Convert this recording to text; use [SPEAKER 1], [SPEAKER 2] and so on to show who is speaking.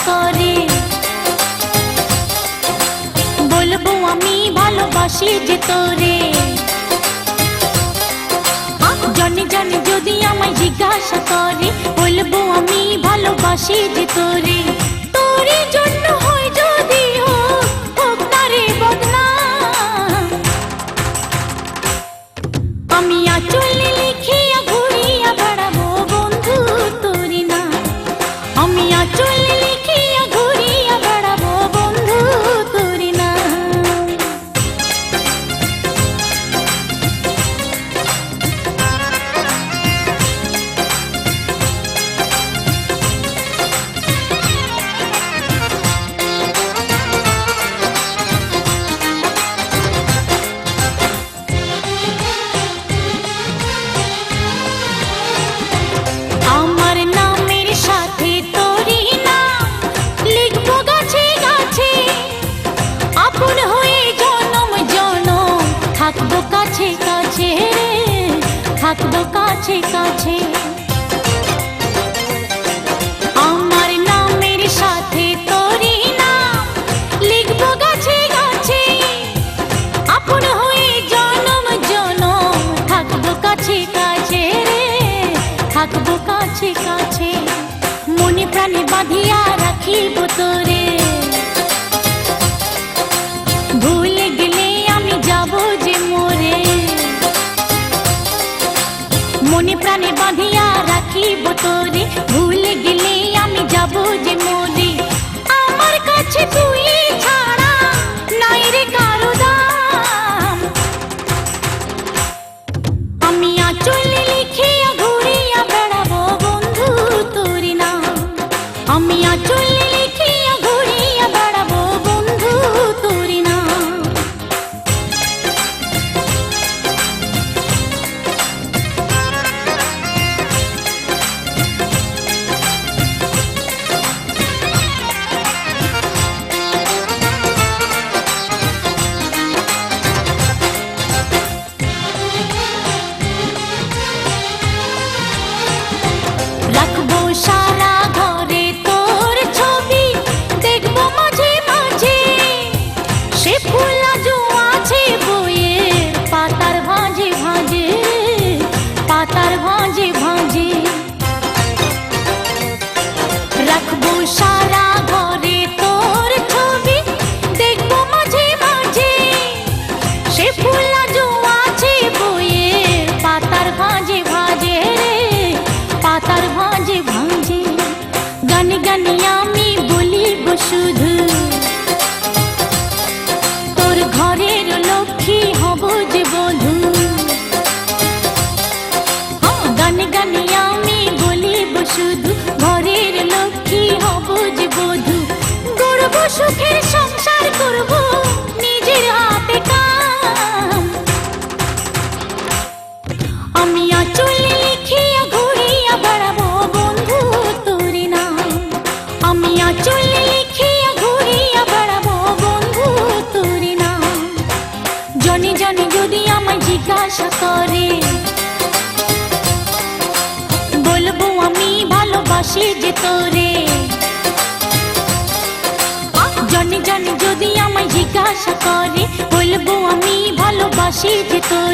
[SPEAKER 1] করে, বলবো আমি ভালোবাসি যে তোরে। জনে জনে যদি আমায় জিজ্ঞাসা করে, বলবো আমি ভালোবাসি যে তোরে। তোরে জন্য হয় যদি হোক তারে বদনাম, আমি আঁচলে লিখিয়া ঘুরিয়া বেড়াবো বন্ধু তোরি না। আমি আঁচলে লিখিয়া ঘুরিয়া বেড়াবো বন্ধু তোরি না। আমার নামের সাথে তোরি নাম লিখবো গাছে গাছে, আপন হয়ে জনম জনম থাকবো কাছে কাছে, থাকবো কাছে কাছে। আমার নামের সাথে তোরি নাম লিখবো গাছে গাছে, আপন হয়ে জনম জনম থাকবো কাছে কাছে, থাকবো কাছে কাছে। মনে প্রাণে বাঁধিয়া রাখিব তোরে, ভুলে গেলে আমি যাব যে মরে। মনে প্রাণে বাঁধিয়া রাখিব তোরে, ভুলে গেলে আমি যাব যে মরে। আমার কাছে তুই ছাড়া নাই রে কারো দাম, আমি আঁচলে লিখিয়া ঘুরিয়া বেড়াবো বন্ধু তোরি না। আমি আঁচলে লিখিয়া ঘুরিয়া বেড়াবো বন্ধু তোরি না। রাখবো সারা ঘরে তোর ছবি, দেখবো মাঝে মাঝে সে ফুল আজও আছে বইয়ের পাতার ভাঁজে ভাঁজে, পাতার ভাঁজে ভাঁজে। রাখবো সারা ঘরে তোর ছবি, দেখবো মাঝে মাঝে সে ফুল আজও আছে বইয়ের পাতার ভাঁজে ভাঁজে, পাতার ভাঁজে ভাঁজে। গানে গানে আমি বলিব শুধু, তোর ঘরের লক্ষ্মী হব যে বধূ। গানে গানে আমি বলিব শুধু, ঘরের লক্ষ্মী হব যে বধূ। গড়ব সুখের সংসার করব নিজের হাতে কাম, আমি আঁচলে লিখিয়া ঘুরিয়া বেড়াবো বন্ধু তোরি না। আমি আঁচলে লিখিয়া ঘুরিয়া বেড়াবো বন্ধু তোরি না। জনে জনে যদি আমায় জিজ্ঞাসা করে, বলবো আমি ভালোবাসি যে তোরে। জনে জনে যদি আমায় জিজ্ঞাসা করে, বলবো আমি ভালোবাসি যে তোরে।